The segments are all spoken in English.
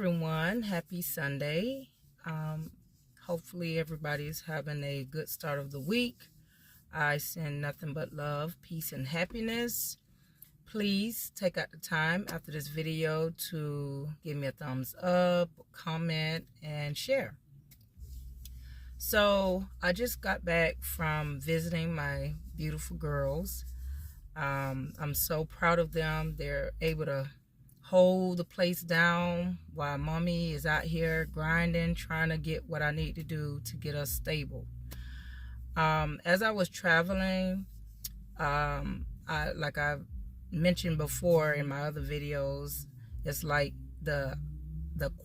everyone, happy Sunday. Hopefully everybody's having a good start of the week. I send nothing but love, peace, and happiness. Please take out the time after this video to give me a thumbs up, comment, and share. So I just got back from visiting my beautiful girls. I'm so proud of them. They're able to hold the place down while mommy is out here grinding, trying to get what I need to do to get us stable. As I was traveling, like I mentioned before in my other videos, it's like the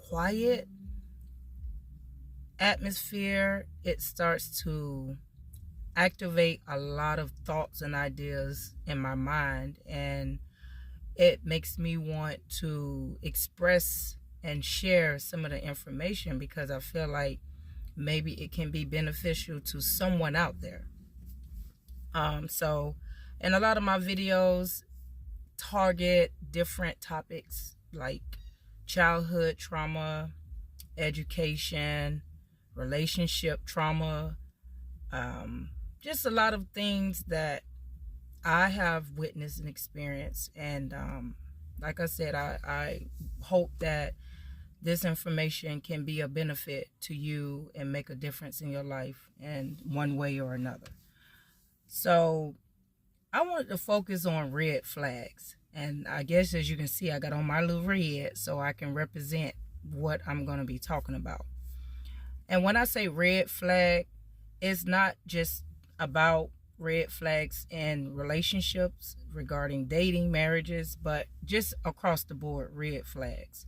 quiet atmosphere, it starts to activate a lot of thoughts and ideas in my mind, and it makes me want to express and share some of the information because I feel like maybe it can be beneficial to someone out there. So in a lot of my videos target different topics like childhood trauma, education, relationship trauma, just a lot of things that I have witnessed and experienced. And like I said, I hope that this information can be a benefit to you and make a difference in your life in one way or another. So I wanted to focus on red flags. And I guess as you can see, I got on my little red so I can represent what I'm going to be talking about. And when I say red flag, it's not just about red flags in relationships regarding dating, marriages, but just across the board red flags.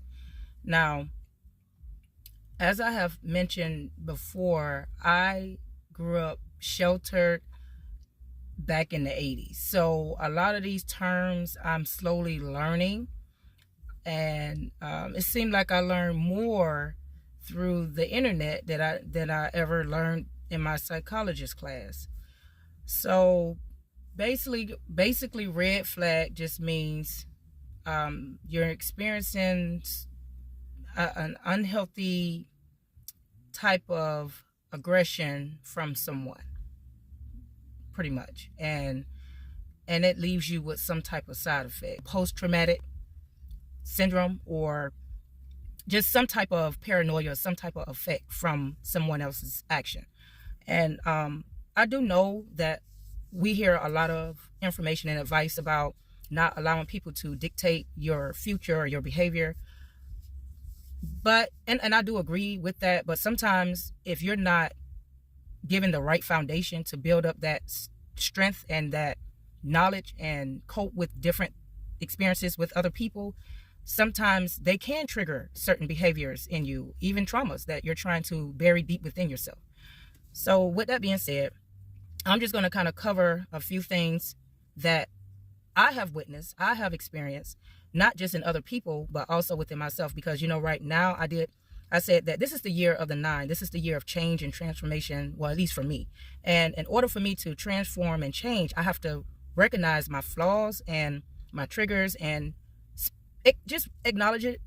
Now, as I have mentioned before, I grew up sheltered back in the 80s. So a lot of these terms I'm slowly learning, and it seemed like I learned more through the internet than I ever learned in my psychologist class. So basically red flag just means you're experiencing an unhealthy type of aggression from someone, pretty much, and it leaves you with some type of side effect, post-traumatic syndrome, or just some type of paranoia, some type of effect from someone else's action. And I do know that we hear a lot of information and advice about not allowing people to dictate your future or your behavior. But, and I do agree with that, but sometimes if you're not given the right foundation to build up that strength and that knowledge and cope with different experiences with other people, sometimes they can trigger certain behaviors in you, even traumas that you're trying to bury deep within yourself. So with that being said, I'm just going to kind of cover a few things that I have witnessed, I have experienced, not just in other people, but also within myself. Because, right now I said that this is the year of the 9. This is the year of change and transformation, well, at least for me. And in order for me to transform and change, I have to recognize my flaws and my triggers and just acknowledge it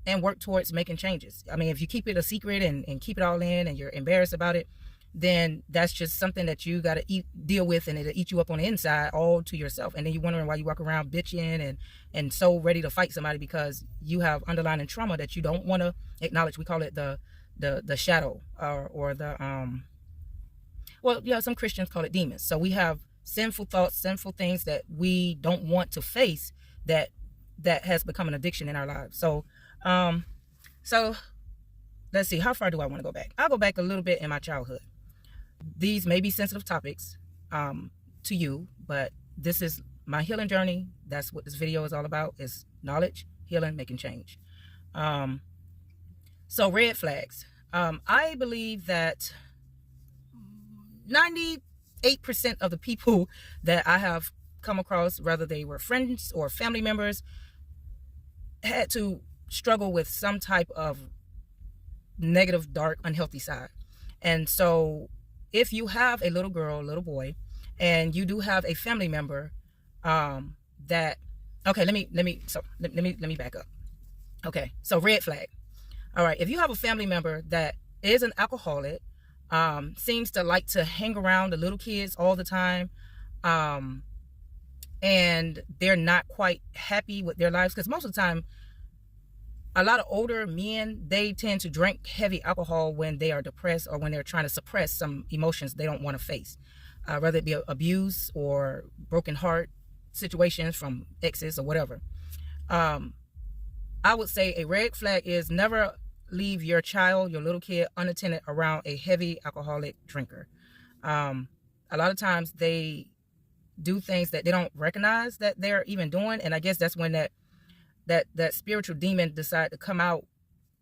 and work towards making changes. I mean, if you keep it a secret and keep it all in and you're embarrassed about it, then that's just something that you got to deal with, and it'll eat you up on the inside all to yourself. And then you're wondering why you walk around bitching and so ready to fight somebody because you have underlying trauma that you don't want to acknowledge. We call it the shadow or the, well, yeah, some Christians call it demons. So we have sinful thoughts, sinful things that we don't want to face that has become an addiction in our lives. So let's see, how far do I want to go back? I'll go back a little bit in my childhood. These may be sensitive topics to you, but this is my healing journey. That's what this video is all about, is knowledge, healing, making change. So red flags. I believe that 98% of the people that I have come across, whether they were friends or family members, had to struggle with some type of negative, dark, unhealthy side. And so if you have a little girl, little boy, and you do have a family member that, okay, let me back up. Okay, so red flag. All right, if you have a family member that is an alcoholic, seems to like to hang around the little kids all the time, um, and they're not quite happy with their lives, because most of the time, a lot of older men, they tend to drink heavy alcohol when they are depressed or when they're trying to suppress some emotions they don't want to face, whether it be abuse or broken heart situations from exes or whatever. I would say a red flag is never leave your child, your little kid, unattended around a heavy alcoholic drinker. A lot of times they do things that they don't recognize that they're even doing, and I guess that's when that spiritual demon decide to come out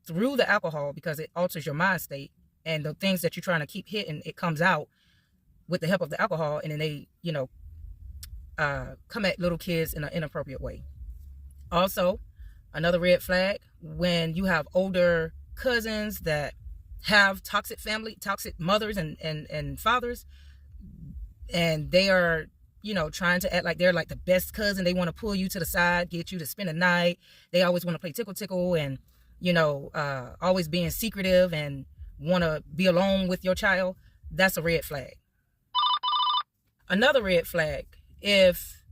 through the alcohol, because it alters your mind state, and the things that you're trying to keep hidden, it comes out with the help of the alcohol, and then they, come at little kids in an inappropriate way. Also, another red flag, when you have older cousins that have toxic mothers and fathers, and they are, trying to act like they're like the best cousin. They want to pull you to the side, get you to spend a night. They always want to play tickle, and, always being secretive and want to be alone with your child. That's a red flag. Another red flag, if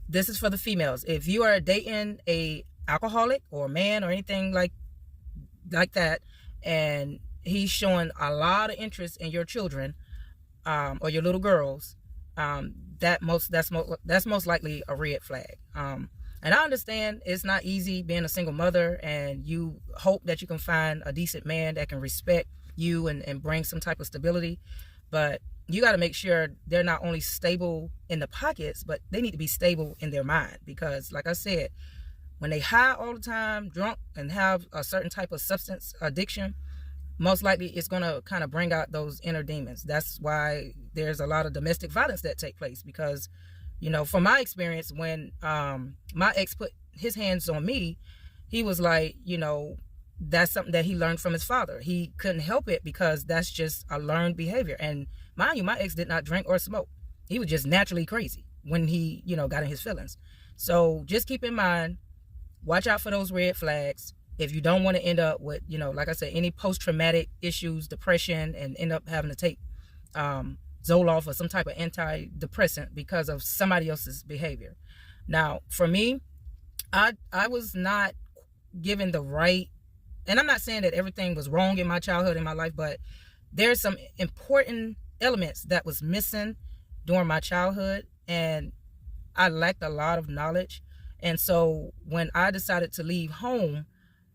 this is for the females, if you are dating a alcoholic or a man or anything like that, and he's showing a lot of interest in your children, or your little girls, that's most likely a red flag. And I understand it's not easy being a single mother, and you hope that you can find a decent man that can respect you and bring some type of stability, but you got to make sure they're not only stable in the pockets, but they need to be stable in their mind, because like I said, when they high all the time, drunk, and have a certain type of substance addiction, most likely it's going to kind of bring out those inner demons. That's why there's a lot of domestic violence that take place, because, from my experience, when my ex put his hands on me, he was like, that's something that he learned from his father. He couldn't help it, because that's just a learned behavior. And mind you, my ex did not drink or smoke. He was just naturally crazy when he, got in his feelings. So just keep in mind, watch out for those red flags. If you don't want to end up with, like I said, any post-traumatic issues, depression, and end up having to take Zoloft or some type of antidepressant because of somebody else's behavior. Now, for me, I was not given the right, and I'm not saying that everything was wrong in my childhood, in my life, but there's some important elements that was missing during my childhood, and I lacked a lot of knowledge. And so when I decided to leave home,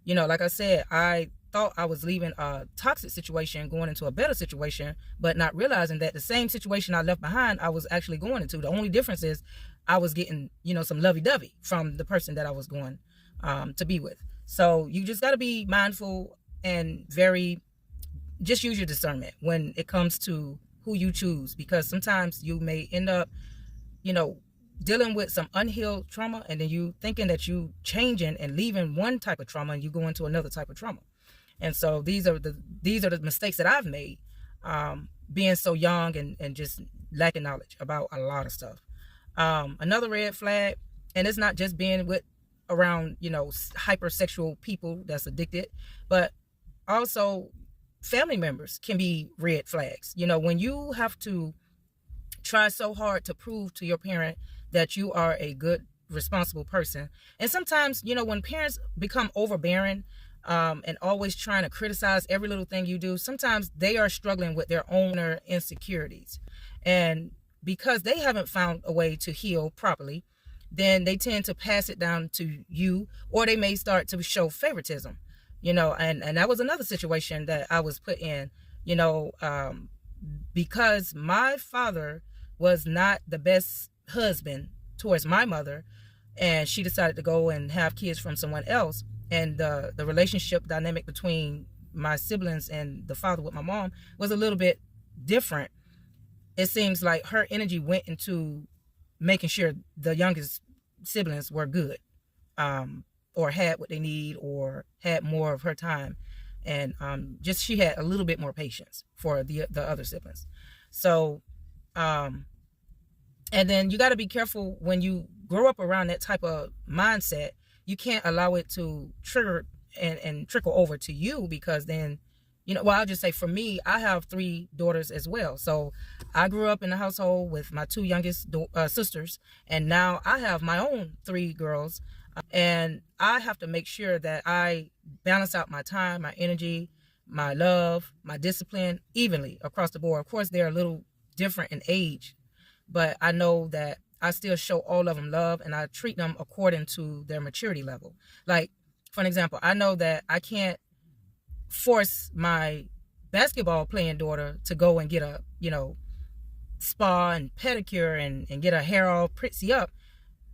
like I said, I thought I was leaving a toxic situation, going into a better situation, but not realizing that the same situation I left behind, I was actually going into. The only difference is I was getting, some lovey-dovey from the person that I was going to be with. So you just got to be mindful and just use your discernment when it comes to who you choose, because sometimes you may end up, dealing with some unhealed trauma, and then you thinking that you changing and leaving one type of trauma, and you go into another type of trauma. And so these are the mistakes that I've made, being so young and just lacking knowledge about a lot of stuff. Another red flag, and it's not just being around hypersexual people that's addicted, but also family members can be red flags. When you have to try so hard to prove to your parent that you are a good, responsible person. And sometimes, when parents become overbearing, and always trying to criticize every little thing you do, sometimes they are struggling with their own insecurities. And because they haven't found a way to heal properly, then they tend to pass it down to you, or they may start to show favoritism, and that was another situation that I was put in, because my father was not the best husband towards my mother, and she decided to go and have kids from someone else, and the relationship dynamic between my siblings and the father with my mom was a little bit different. It seems like her energy went into making sure the youngest siblings were good, or had what they need, or had more of her time, and just she had a little bit more patience for the other siblings. So and then you got to be careful when you grow up around that type of mindset. You can't allow it to trigger and trickle over to you, because then, well, I'll just say for me, I have 3 daughters as well. So I grew up in a household with my 2 youngest sisters, and now I have my own 3 girls, and I have to make sure that I balance out my time, my energy, my love, my discipline evenly across the board. Of course, they're a little different in age, but I know that I still show all of them love, and I treat them according to their maturity level. Like, for an example, I know that I can't force my basketball playing daughter to go and get a, spa and pedicure and get her hair all pretty up,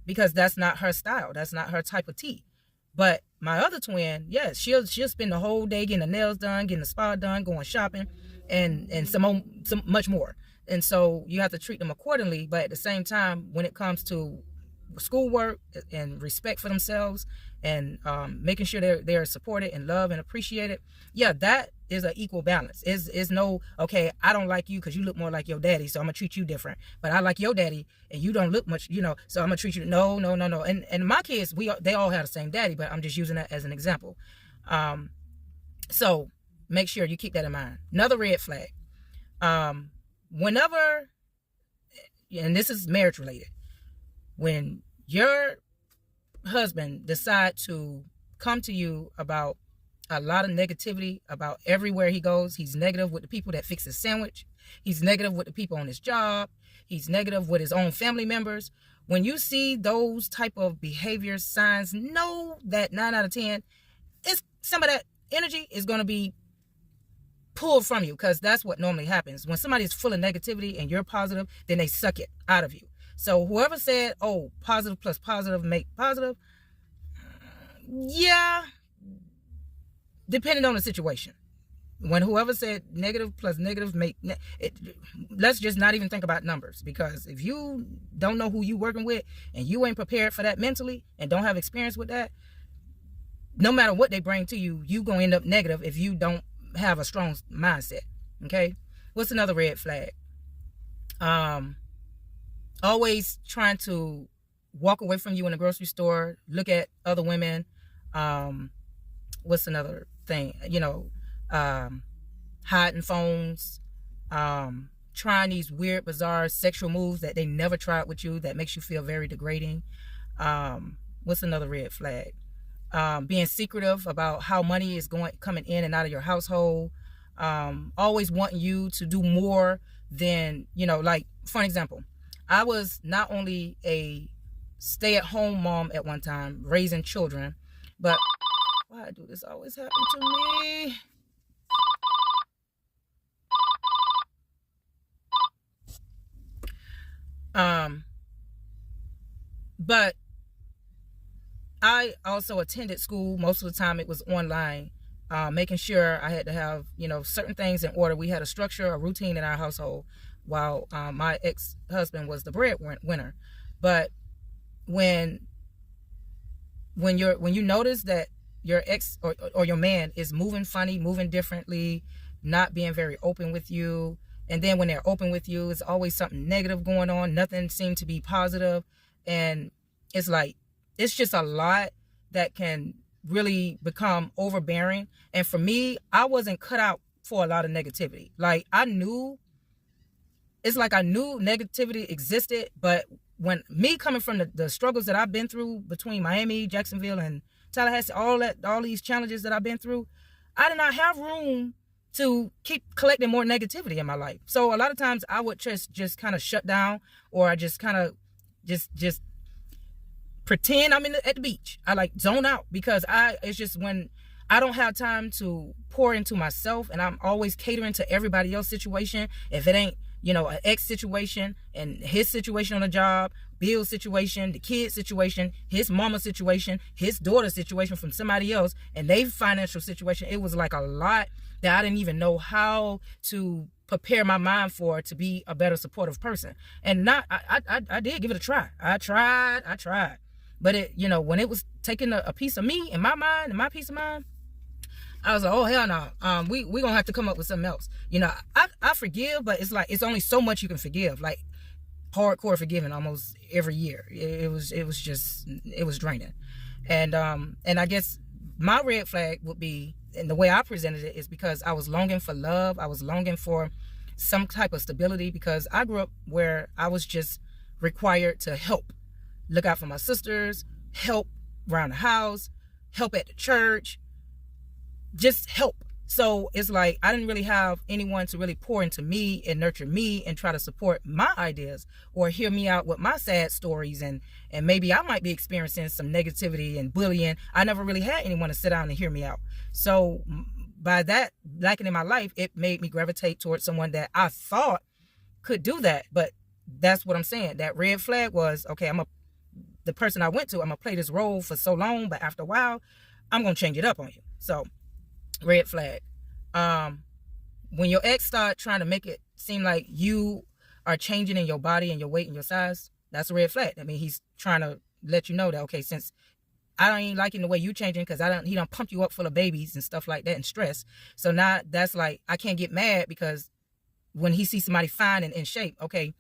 because that's not her style. That's not her type of tea. But my other twin, yes, she'll spend the whole day getting the nails done, getting the spa done, going shopping, and some much more. And so you have to treat them accordingly. But at the same time, when it comes to schoolwork and respect for themselves, and making sure they're supported and loved and appreciated, yeah, that is an equal balance. Is no, okay, I don't like you because you look more like your daddy, so I'm gonna treat you different. But I like your daddy and you don't look much, so I'm gonna treat you. No. And my kids, they all have the same daddy, but I'm just using that as an example. So make sure you keep that in mind. Another red flag. Whenever, and this is marriage related, when your husband decide to come to you about a lot of negativity about everywhere he goes, he's negative with the people that fix his sandwich, he's negative with the people on his job, he's negative with his own family members. When you see those type of behavior signs, know that 9 out of 10, some of that energy is going to be pulled from you, because that's what normally happens. When somebody is full of negativity and you're positive, then they suck it out of you. So whoever said, oh, positive plus positive make positive, yeah, depending on the situation. When whoever said negative plus negative make let's just not even think about numbers, because if you don't know who you working with and you ain't prepared for that mentally and don't have experience with that, no matter what they bring to you, you gonna end up negative if you don't have a strong mindset. Okay, what's another red flag? Always trying to walk away from you in the grocery store, look at other women. What's another thing? Hiding phones, trying these weird, bizarre sexual moves that they never tried with you, that makes you feel very degrading. What's another red flag? Being secretive about how money is coming in and out of your household. Always wanting you to do more than, like, for an example, I was not only a stay-at-home mom at one time, raising children, but why do this always happen to me? But I also attended school. Most of the time it was online, making sure I had to have, certain things in order. We had a structure, a routine in our household, while my ex-husband was the breadwinner. But when you notice that your ex or your man is moving funny, moving differently, not being very open with you, and then when they're open with you, it's always something negative going on. Nothing seems to be positive, and it's like, it's just a lot that can really become overbearing. And for me, I wasn't cut out for a lot of negativity. Like, I knew negativity existed, but when me coming from the struggles that I've been through between Miami, Jacksonville, and Tallahassee, all these challenges that I've been through, I did not have room to keep collecting more negativity in my life. So a lot of times I would just kind of shut down, or I just kind of just pretend I'm at the beach. I like zone out, because it's just when I don't have time to pour into myself, and I'm always catering to everybody else's situation. If it ain't, an ex situation and his situation on the job, Bill's situation, the kid's situation, his mama situation, his daughter's situation from somebody else, and their financial situation, it was like a lot that I didn't even know how to prepare my mind for, to be a better supportive person. And I did give it a try. I tried. But it, when it was taking a piece of me and my mind and my peace of mind, I was like, oh, hell no. We gonna have to come up with something else. I forgive, but it's like, it's only so much you can forgive. Like, hardcore forgiving almost every year. It was draining. And I guess my red flag would be, and the way I presented it is because I was longing for love. I was longing for some type of stability, because I grew up where I was just required to help, look out for my sisters, help around the house, help at the church, just help. So it's like I didn't really have anyone to really pour into me and nurture me and try to support my ideas or hear me out with my sad stories, and maybe I might be experiencing some negativity and bullying. I never really had anyone to sit down and hear me out. So by that lacking in my life, it made me gravitate towards someone that I thought could do that. But that's what I'm saying. That red flag was, okay, the person I went to, I'm gonna play this role for so long, but after a while, I'm gonna change it up on you. So red flag. When your ex start trying to make it seem like you are changing in your body and your weight and your size, that's a red flag. I mean, he's trying to let you know that, okay, since I ain't liking the way you changing, because he don't pump you up full of babies and stuff like that and stress. So now that's like, I can't get mad because when he sees somebody fine and in shape, okay,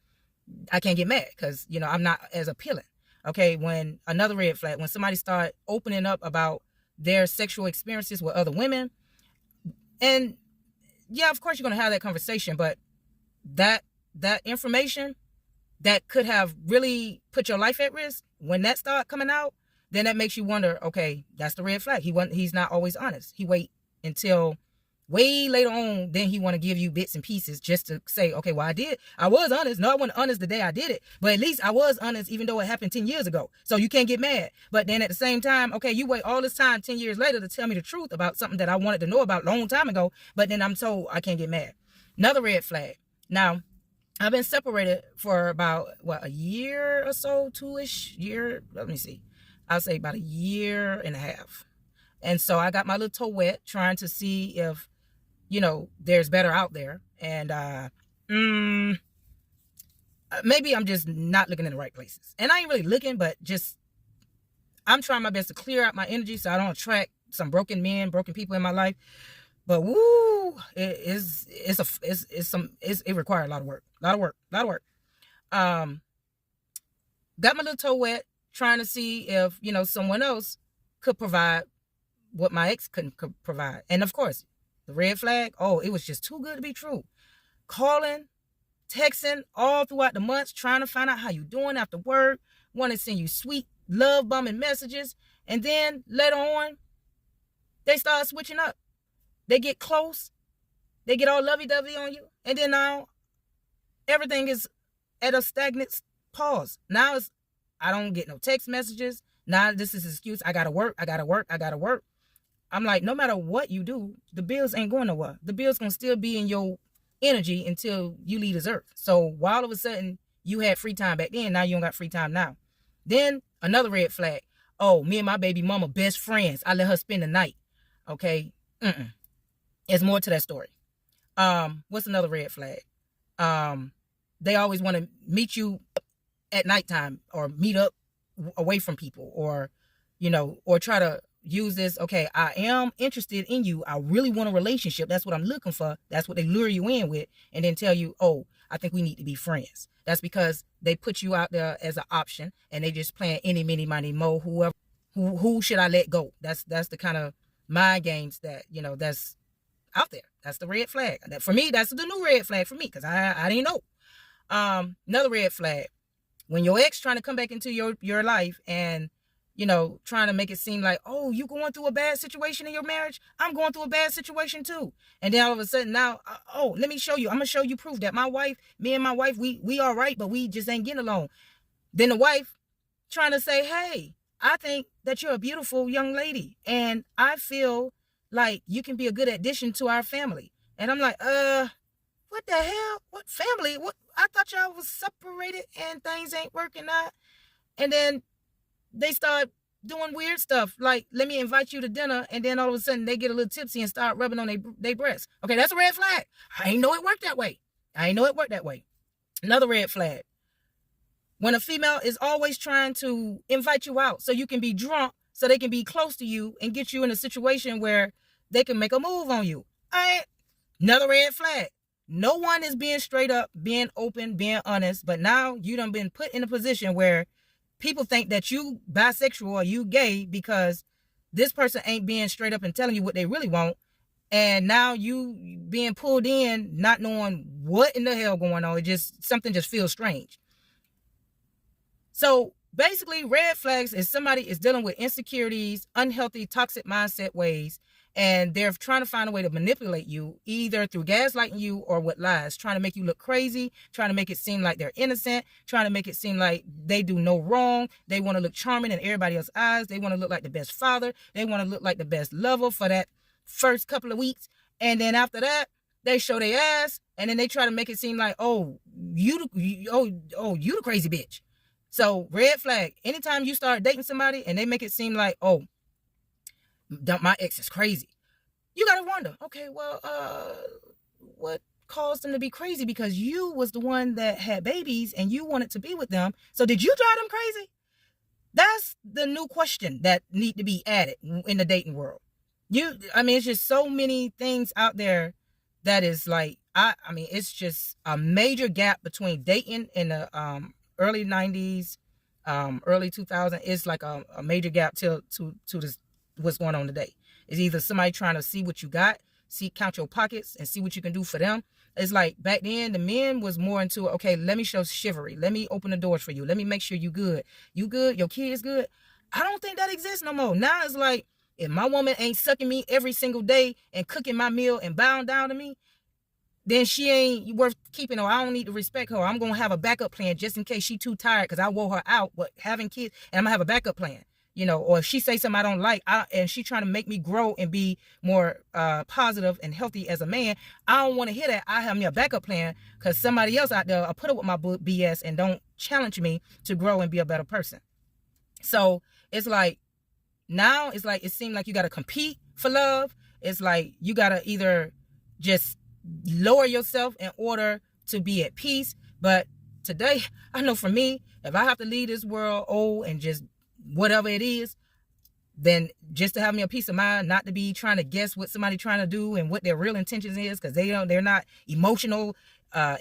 I can't get mad because, I'm not as appealing. Okay, when another red flag, when somebody start opening up about their sexual experiences with other women, and yeah, of course you're going to have that conversation, but that information that could have really put your life at risk, when that start coming out, then that makes you wonder, okay, that's the red flag. He's not always honest. He wait until way later on, then he want to give you bits and pieces just to say, okay, well, I was honest. No, I wasn't honest the day I did it, but at least I was honest even though it happened 10 years ago. So you can't get mad. But then at the same time, okay, you wait all this time 10 years later to tell me the truth about something that I wanted to know about a long time ago, but then I'm told I can't get mad. Another red flag. Now, I've been separated for about, a year or so, 2-ish year. Let me see. I'll say about a year and a half. And so I got my little toe wet trying to see if, there's better out there. And maybe I'm just not looking in the right places. And I ain't really looking, but just I'm trying my best to clear out my energy so I don't attract some broken men, broken people in my life. But woo, it required a lot of work. Got my little toe wet trying to see if, someone else could provide what my ex couldn't provide. And of course, the red flag, it was just too good to be true. Calling, texting all throughout the months, trying to find out how you doing after work, want to send you sweet love bombing messages. And then later on, they start switching up. They get close. They get all lovey-dovey on you. And then now everything is at a stagnant pause. Now I don't get no text messages. Now this is an excuse. I got to work. I'm like, no matter what you do, the bills ain't going nowhere. The bills going to still be in your energy until you leave this earth. So while all of a sudden you had free time back then, now you don't got free time now. Then another red flag. Oh, me and my baby mama best friends. I let her spend the night. Okay. There's more to that story. What's another red flag? They always want to meet you at nighttime or meet up away from people or try to use this. Okay, I am interested in you. I really want a relationship. That's what I'm looking for. That's what they lure you in with. And then tell you, oh, I think we need to be friends. That's because they put you out there as an option and they just playing any, mini, money, mo, whoever, who should I let go? That's the kind of mind games that, that's out there. That's the red flag. For me, that's the new red flag for me because I didn't know. Another red flag. When your ex trying to come back into your life and, trying to make it seem like, oh, you going through a bad situation in your marriage? I'm going through a bad situation too. And then all of a sudden now, let me show you. I'm going to show you proof that me and my wife, we all right, but we just ain't getting along. Then the wife trying to say, hey, I think that you're a beautiful young lady. And I feel like you can be a good addition to our family. And I'm like, what the hell? What family? What? I thought y'all was separated and things ain't working out. And then they start doing weird stuff. Like, let me invite you to dinner. And then all of a sudden they get a little tipsy and start rubbing on their breasts. Okay, that's a red flag. I ain't know it worked that way. Another red flag. When a female is always trying to invite you out so you can be drunk, so they can be close to you and get you in a situation where they can make a move on you. Another red flag. No one is being straight up, being open, being honest. But now you done been put in a position where people think that you bisexual or you gay because this person ain't being straight up and telling you what they really want. And now you being pulled in, not knowing what in the hell going on. Something just feels strange. So basically, red flags is somebody is dealing with insecurities, unhealthy, toxic mindset ways, and they're trying to find a way to manipulate you, either through gaslighting you or with lies, trying to make you look crazy, trying to make it seem like they're innocent, trying to make it seem like they do no wrong. They want to look charming in everybody else's eyes. They want to look like the best father. They want to look like the best lover for that first couple of weeks. And then after that, they show their ass, and then they try to make it seem like, oh, you the crazy bitch. So red flag, anytime you start dating somebody and they make it seem like, oh, my ex is crazy, you got to wonder, okay, well, what caused them to be crazy? Because you was the one that had babies and you wanted to be with them. So did you drive them crazy? That's the new question that need to be added in the dating world. It's just so many things out there that is like, it's just a major gap between dating in the early 90s, early 2000s. It's like a major gap to this, what's going on today. It's either somebody trying to see what you got, count your pockets and see what you can do for them. It's like back then the men was more into, okay, let me show chivalry. Let me open the doors for you. Let me make sure you good. You good? Your kid's good? I don't think that exists no more. Now it's like, if my woman ain't sucking me every single day and cooking my meal and bowing down to me, then she ain't worth keeping her. I don't need to respect her. I'm going to have a backup plan just in case she too tired because I wore her out, but having kids, and I'm going to have a backup plan. Or if she say something I don't like, and she trying to make me grow and be more positive and healthy as a man, I don't want to hear that. I have me a backup plan because somebody else out there will put up with my BS and don't challenge me to grow and be a better person. So it's like, now it's like, it seems like you got to compete for love. It's like you got to either just lower yourself in order to be at peace. But today, I know for me, if I have to leave this world old and just whatever it is, then just to have me a peace of mind, not to be trying to guess what somebody trying to do and what their real intentions is, because they're not emotional,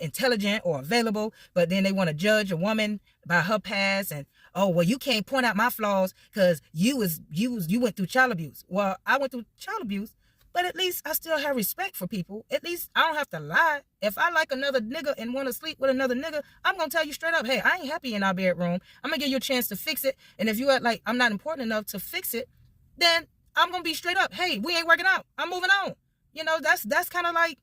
intelligent or available, but then they want to judge a woman by her past and, oh, well, you can't point out my flaws because you went through child abuse. Well, I went through child abuse, but at least I still have respect for people. At least I don't have to lie. If I like another nigga and want to sleep with another nigga, I'm going to tell you straight up, hey, I ain't happy in our bedroom. I'm going to give you a chance to fix it. And if you act like I'm not important enough to fix it, then I'm going to be straight up, hey, we ain't working out. I'm moving on. That's kind of like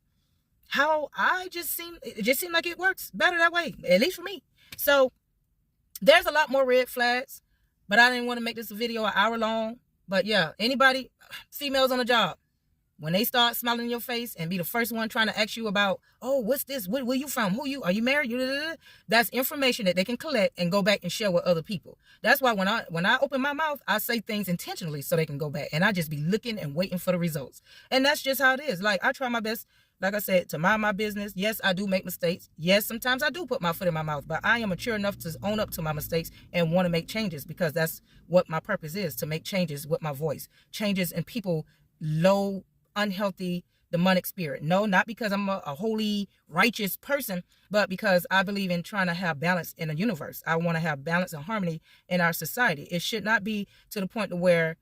how it just seemed like it works better that way, at least for me. So there's a lot more red flags, but I didn't want to make this video an hour long. But yeah, anybody, females on the job, when they start smiling in your face and be the first one trying to ask you about, oh, what's this? Where you from? Are you married? That's information that they can collect and go back and share with other people. That's why when I open my mouth, I say things intentionally so they can go back. And I just be looking and waiting for the results. And that's just how it is. Like, I try my best, like I said, to mind my business. Yes, I do make mistakes. Yes, sometimes I do put my foot in my mouth, but I am mature enough to own up to my mistakes and want to make changes, because that's what my purpose is, to make changes with my voice. Changes in people, low, unhealthy, demonic spirit. No, not because I'm a holy, righteous person, but because I believe in trying to have balance in the universe. I want to have balance and harmony in our society. It should not be to the point to where,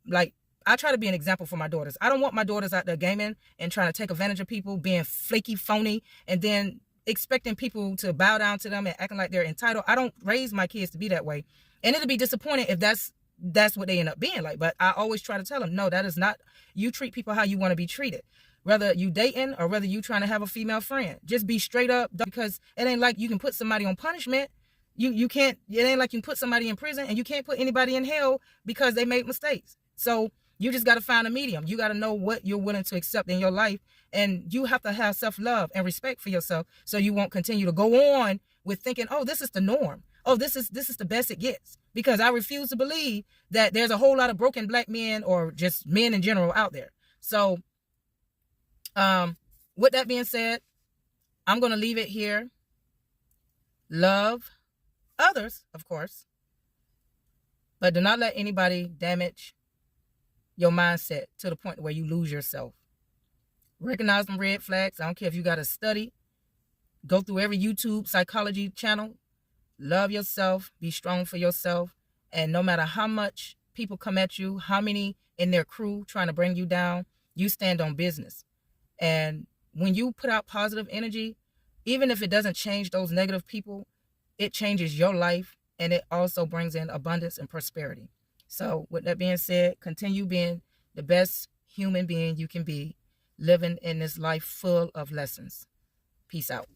like, I try to be an example for my daughters. I don't want my daughters out there gaming and trying to take advantage of people, being flaky, phony, and then expecting people to bow down to them and acting like they're entitled. I don't raise my kids to be that way. And it'll be disappointing if that's what they end up being like. But I always try to tell them, no, that is not, you treat people how you want to be treated. Whether you dating or whether you trying to have a female friend, just be straight up, because it ain't like you can put somebody on punishment. You can't, it ain't like you can put somebody in prison, and you can't put anybody in hell because they made mistakes. So you just got to find a medium. You got to know what you're willing to accept in your life. And you have to have self-love and respect for yourself, so you won't continue to go on with thinking, oh, this is the norm. Oh, this is the best it gets. Because I refuse to believe that there's a whole lot of broken black men or just men in general out there. So, with that being said, I'm going to leave it here. Love others, of course, but do not let anybody damage your mindset to the point where you lose yourself. Recognize them red flags. I don't care if you got to study, go through every YouTube psychology channel. Love yourself, be strong for yourself, and no matter how much people come at you, how many in their crew trying to bring you down, you stand on business. And when you put out positive energy, even if it doesn't change those negative people, it changes your life, and it also brings in abundance and prosperity. So with that being said, continue being the best human being you can be, living in this life full of lessons. Peace out.